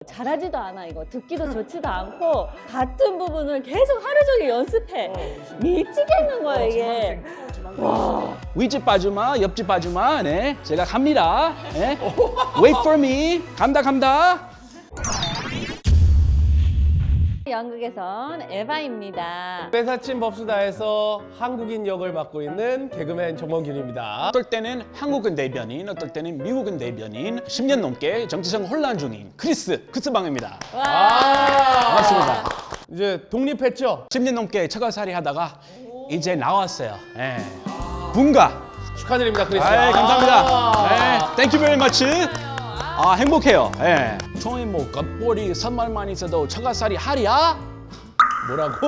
잘하지도 않아. 이거 듣기도 좋지도 않고 같은 부분을 계속 하루 종일 연습해. 미치겠는 거야 이게. 와. 윗집 봐주마, 옆집 봐주마. 네, 제가 갑니다. 네. Wait for me. 간다. 연극에선 에바입니다. 빼사친 법수다에서 한국인 역을 맡고 있는 개그맨 정범균입니다. 어떨 때는 한국은 대변인, 어떨 때는 미국은 대변인, 10년 넘게 정치적 혼란 중인 크리스 크스방입니다. 반갑습니다. 이제 독립했죠? 10년 넘게 처가살이 하다가 이제 나왔어요. 예. 분가. 축하드립니다, 크리스. 감사합니다. 네, thank you very much. 행복해요. 예. 처음에 뭐 겉벌이 선말만 있어도 처가살이 하랴? 뭐라고?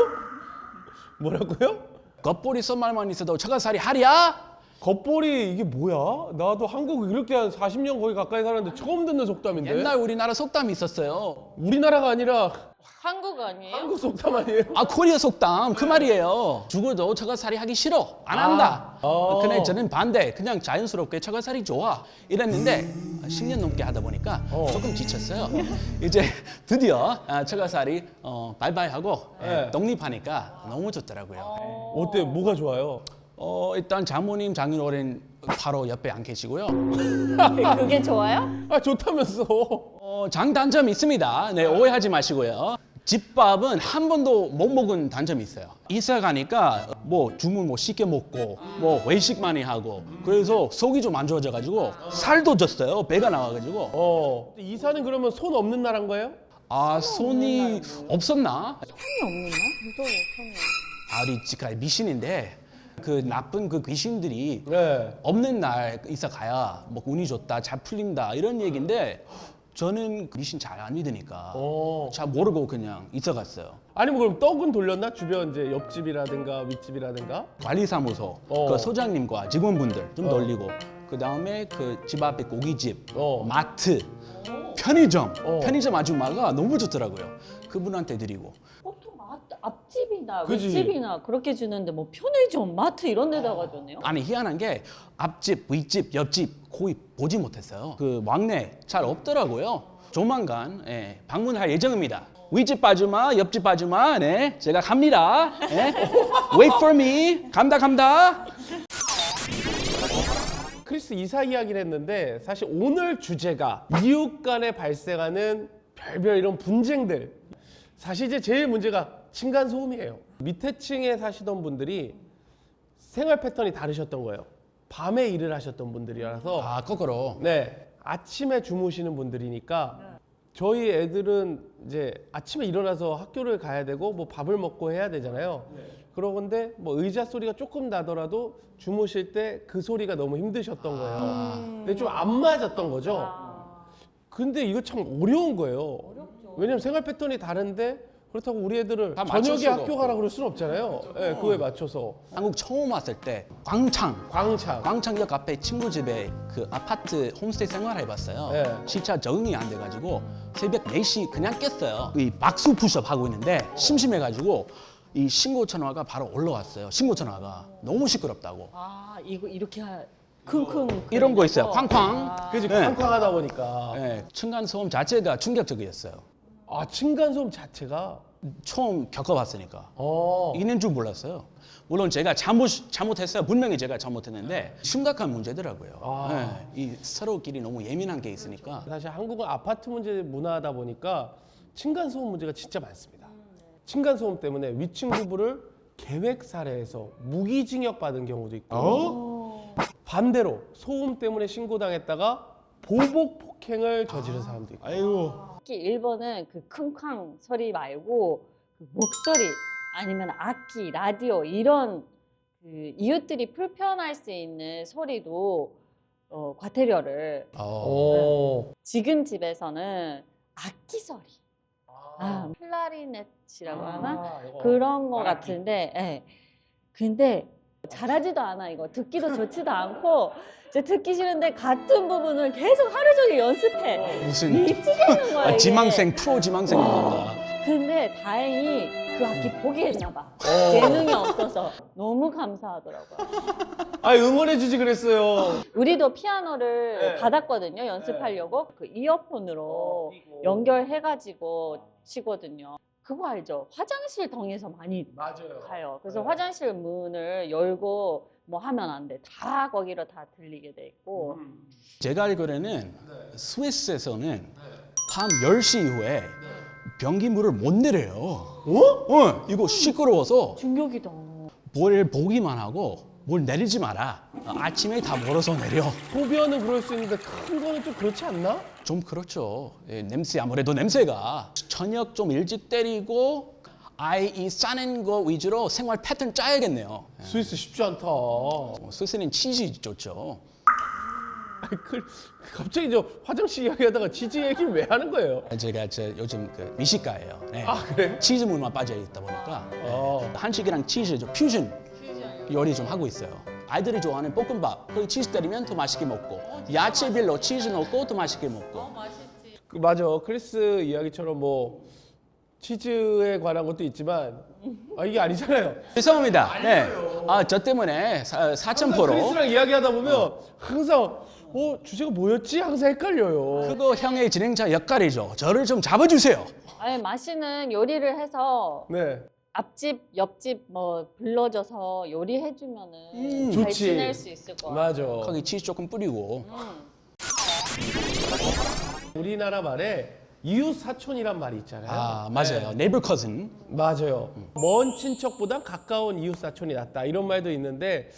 뭐라고요? 겉벌이 선말만 있어도 처가살이 하랴? 겉벌이 이게 뭐야? 나도 한국 이렇게 한 40년 거의 가까이 살았는데 처음 듣는 속담인데. 옛날 우리나라 속담이 있었어요. 우리나라가 아니라 한국 아니에요? 한국 속담 아니에요? 코리아 속담 그 말이에요. 죽어도 처가살이 하기 싫어. 안 한다. 근데 저는 반대. 그냥 자연스럽게 처가살이 좋아. 이랬는데 10년 넘게 하다 보니까 조금 지쳤어요. 이제 드디어 처가살이 바이바이 하고 독립하니까 너무 좋더라고요. 어때? 뭐가 좋아요? 일단 장모님 장인어른 바로 옆에 안 계시고요. 그게 좋아요? 좋다면서. 장단점이 있습니다. 네, 오해하지 마시고요. 집밥은 한 번도 못 먹은 단점이 있어요. 이사 가니까 뭐 주문 뭐 쉽게 먹고 뭐 외식 많이 하고 그래서 속이 좀 안 좋아져가지고 살도 쪘어요. 배가 나와가지고. 이사는 그러면 손 없는 나라인 거예요? 손이 없었나? 손이 없나? 무서워 손이. 우리 집가 미신인데 그 나쁜 그 귀신들이 네. 없는 날 이사 가야 뭐 운이 좋다, 잘 풀린다 이런 얘기인데 저는 미신 잘 안 믿으니까 잘 모르고 그냥 이사 갔어요. 아니 뭐 그럼 떡은 돌렸나? 주변 이제 옆집이라든가 윗집이라든가? 관리사무소 그 소장님과 직원분들 좀 돌리고 그 다음에 그 집 앞에 고깃집, 마트, 편의점, 편의점 아줌마가 너무 좋더라고요. 그분한테 드리고. 보통 앞집이나 그지? 윗집이나 그렇게 주는데 뭐 편의점, 마트 이런 데다가 주네요? 아니 희한한 게 앞집, 윗집, 옆집 거의 보지 못했어요. 그 왕래 잘 없더라고요. 조만간 방문할 예정입니다. 윗집 봐주마, 옆집 봐주마. 네, 제가 갑니다. 네. Wait for me. 간다. 크리스 이사 이야기를 했는데 사실 오늘 주제가 이웃 간에 발생하는 별별 이런 분쟁들. 사실 이제 제일 문제가 층간소음이에요. 밑에 층에 사시던 분들이 생활 패턴이 다르셨던 거예요. 밤에 일을 하셨던 분들이라서 거꾸로. 네, 아침에 주무시는 분들이니까 저희 애들은 이제 아침에 일어나서 학교를 가야 되고 뭐 밥을 먹고 해야 되잖아요. 그러건데 뭐 의자 소리가 조금 나더라도 주무실 때 그 소리가 너무 힘드셨던 거예요. 근데 좀 안 맞았던 거죠. 근데 이거 참 어려운 거예요. 왜냐면 생활 패턴이 다른데 그렇다고 우리 애들을 다 맞출 저녁에 수가 학교 가라 그럴 수는 없잖아요. 네, 그거에 맞춰서 한국 처음 왔을 때 광창역 앞에 친구 집에 그 아파트 홈스테이 생활해봤어요. 네. 진짜 적응이 안 돼가지고 새벽 4시 그냥 깼어요. 이 박수 푸시업 하고 있는데 심심해가지고 이 신고 전화가 바로 올라왔어요. 신고 전화가 너무 시끄럽다고. 이거 이렇게 킁킁 이런 거 있어요. 쾅쾅. 그지 네. 쾅쾅하다 보니까 층간소음 자체가 충격적이었어요. 층간소음 자체가 처음 겪어봤으니까 있는 줄 몰랐어요. 물론 제가 잘못했어요. 분명히 제가 잘못했는데 심각한 문제더라고요. 이 서로끼리 너무 예민한 게 있으니까. 사실 한국은 아파트 문제 문화다 보니까 층간소음 문제가 진짜 많습니다. 층간소음 때문에 위층 부부를 계획 살해해서 무기징역 받은 경우도 있고 반대로 소음 때문에 신고당했다가 보복 폭행을 저지른 사람도 있고. 아이고. 특히 일본은 그 킁킁 소리 말고 그 목소리 아니면 악기, 라디오 이런 그 이웃들이 불편할 수 있는 소리도 과태료를 지금 집에서는 악기 소리 클라리넷이라고 하나? 그런 거 같은데 근데 잘하지도 않아. 이거 듣기도 좋지도 않고 이제 듣기 싫은데 같은 부분을 계속 하루 종일 연습해. 무슨 미치겠는 거야 이게. 지망생 프로 지망생인 건가? 근데 다행히 그 악기 포기했나 봐. 재능이 없어서 너무 감사하더라고요. 아 응원해주지 그랬어요. 우리도 피아노를 네. 받았거든요. 연습하려고 그 이어폰으로 연결해가지고 치거든요. 그거 알죠? 화장실 통해서 많이 맞아요. 가요. 그래서 네. 화장실 문을 열고 뭐 하면 안 돼. 다 거기로 다 들리게 돼 있고. 제가 알기로는 스위스에서는 밤 10시 이후에 변기물을 못 내려요. 이거 시끄러워서 중력이다. 뭘 보기만 하고 뭘 내리지 마라. 아침에 다 몰아서 내려. 소변은 그럴 수 있는데 큰 거는 좀 그렇지 않나? 좀 그렇죠. 예, 냄새 아무래도 냄새가 저녁 좀 일찍 때리고 아예 이 싸는 거 위주로 생활 패턴 짜야겠네요. 스위스 쉽지 않다. 스위스는 치즈 좋죠. 아니, 갑자기 저 화장실 이야기하다가 치즈 얘기 왜 하는 거예요? 제가 요즘 그 미식가예요. 네. 아 그래? 치즈물만 빠져 있다 보니까 어. 한식이랑 치즈 좀 퓨전 요리 좀 하고 있어요. 아이들이 좋아하는 볶음밥 거기 치즈 때리면 더 맛있게 먹고 야채 빌로 치즈 넣고 더 맛있게 먹고. 그 맞아. 크리스 이야기처럼 뭐 치즈에 관한 것도 있지만 이게 아니잖아요. 죄송합니다. 네. 저 때문에 사천포로 크리스랑 이야기하다 보면 항상 주제가 뭐였지? 항상 헷갈려요. 그거 형의 진행자 역할이죠. 저를 좀 잡아주세요. 아니 맛있는 요리를 해서 네. 앞집, 옆집 뭐 불러줘서 요리해주면은 잘 좋지. 지낼 수 있을 것 같아요. 맞아. 거기 치즈 조금 뿌리고. 우리나라 말에 이웃 사촌이란 말이 있잖아요. 맞아요. 네이버 커즌. 맞아요. 먼 친척보다 가까운 이웃 사촌이 낫다 이런 말도 있는데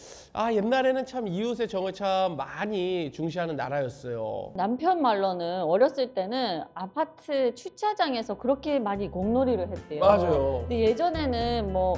옛날에는 참 이웃의 정을 참 많이 중시하는 나라였어요. 남편 말로는 어렸을 때는 아파트 주차장에서 그렇게 많이 공놀이를 했대요. 맞아요. 근데 예전에는 뭐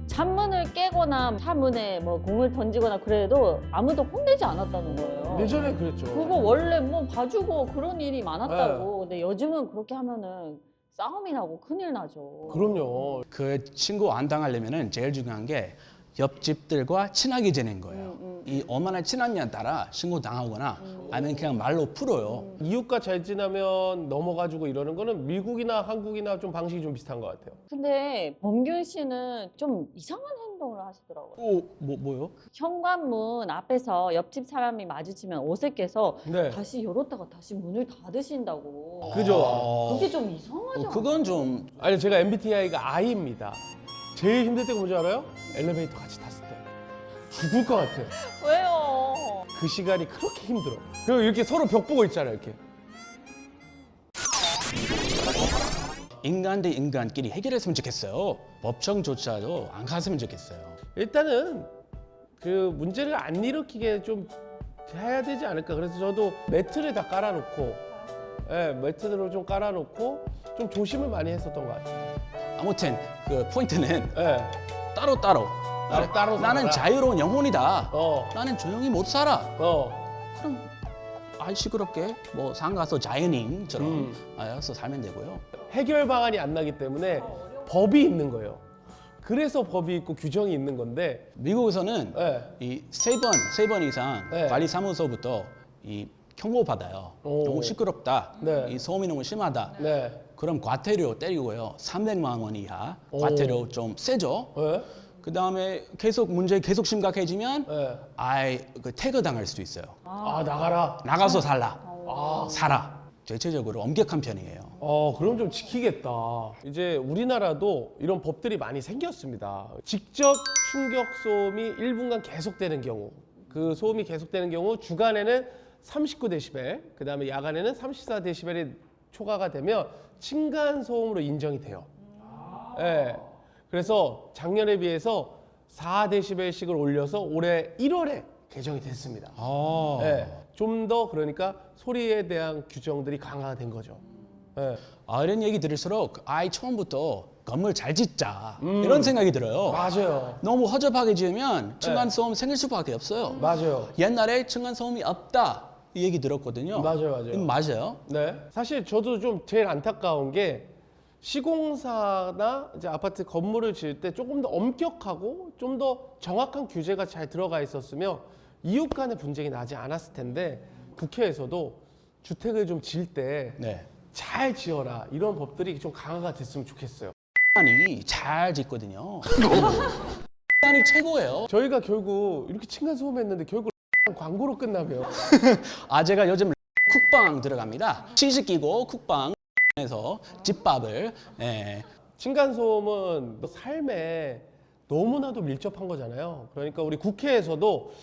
창문을 깨거나 차문에 뭐 공을 던지거나 그래도 아무도 혼내지 않았다는 거예요. 예전에 그랬죠. 그거 원래 뭐 봐주고 그런 일이 많았다고. 네. 근데 요즘은 그렇게 하면은 싸움이 나고 큰일 나죠. 그럼요. 그 친구 안 당하려면은 제일 중요한 게 옆집들과 친하게 지낸 거예요. 이 얼마나 친하냐에 따라 신고 당하거나 아니면 그냥 말로 풀어요. 이웃과 잘 지나면 넘어가지고 이러는 거는 미국이나 한국이나 좀 방식이 좀 비슷한 것 같아요. 근데 범균 씨는 좀 이상한 행동을 하시더라고요. 뭐요? 그 현관문 앞에서 옆집 사람이 마주치면 어색해서 네. 다시 열었다가 다시 문을 닫으신다고. 그죠? 그게 좀 이상하죠. 그건 좀 아니 제가 MBTI가 I입니다. 제일 힘들 때가 뭔지 알아요? 엘리베이터 같이 탔을 때. 죽을 것 같아요. 왜요? 그 시간이 그렇게 힘들어. 그리고 이렇게 서로 벽 보고 있잖아요, 이렇게. 인간 대 인간끼리 해결했으면 좋겠어요. 법정조차도 안 갔으면 좋겠어요. 일단은 그 문제를 안 일으키게 좀 해야 되지 않을까. 그래서 저도 매트를 다 깔아놓고, 매트를 좀 깔아놓고 좀 조심을 많이 했었던 것 같아요. 아무튼 그 포인트는 예. 따로 따로 나는 살아라. 자유로운 영혼이다. 어. 나는 조용히 못 살아. 그럼 시끄럽게 뭐 상가서 자연인처럼 알아서 살면 되고요. 해결 방안이 안 나기 때문에 법이 있는 거예요. 그래서 법이 있고 규정이 있는 건데, 미국에서는 예. 이 세 번 이상 네. 관리사무소부터 이 경고 받아요. 오. 너무 시끄럽다. 네. 이 소음이 너무 심하다. 네. 그럼 과태료 때리고요. 300만 원 이하 오. 과태료 좀 세죠. 예? 그 다음에 문제 계속 심각해지면 예. 그 태거 당할 수도 있어요. 나가라. 나가서 살라. 아. 살아. 대체적으로 엄격한 편이에요. 그럼 좀 지키겠다. 이제 우리나라도 이런 법들이 많이 생겼습니다. 직접 충격 소음이 1분간 계속되는 경우, 그 소음이 계속되는 경우 주간에는 39데시벨, 그 다음에 야간에는 34데시벨이 초과가 되면 층간 소음으로 인정이 돼요. 예. 그래서 작년에 비해서 4데시벨씩을 올려서 올해 1월에 개정이 됐습니다. 예. 좀 더 그러니까 소리에 대한 규정들이 강화된 거죠. 예. 이런 얘기 들을수록 처음부터 건물 잘 짓자 이런 생각이 들어요. 맞아요. 너무 허접하게 지으면 층간소음 생길 수밖에 없어요. 맞아요. 옛날에 층간소음이 없다 이 얘기 들었거든요. 맞아요. 맞아요. 네. 사실 저도 좀 제일 안타까운 게 시공사나 이제 아파트 건물을 지을 때 조금 더 엄격하고 좀 더 정확한 규제가 잘 들어가 있었으면 이웃 간의 분쟁이 나지 않았을 텐데, 국회에서도 주택을 좀 지을 때 네. 잘 지어라 이런 법들이 좀 강화가 됐으면 좋겠어요. 아니 잘 짓거든요. 아니 최고예요. 저희가 결국 이렇게 층간소음했는데 결국 광고로 끝나면 아 제가 요즘 쿡방 들어갑니다. 치즈 끼고 쿡방에서 집밥을 층간소음은 삶에 너무나도 밀접한 거잖아요. 그러니까 우리 국회에서도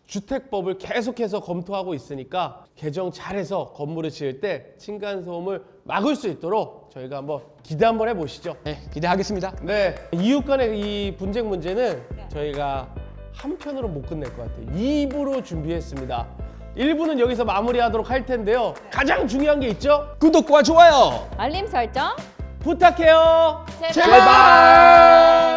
주택법을 계속해서 검토하고 있으니까 개정 잘해서 건물을 지을 때 층간소음을 막을 수 있도록 저희가 한번 기대 한번 해보시죠. 네, 기대하겠습니다. 네, 이웃 간의 이 분쟁 문제는 저희가 한 편으로 못 끝낼 것 같아요. 2부로 준비했습니다. 1부는 여기서 마무리하도록 할 텐데요. 가장 중요한 게 있죠? 구독과 좋아요 알림 설정 부탁해요. 제발. 제발.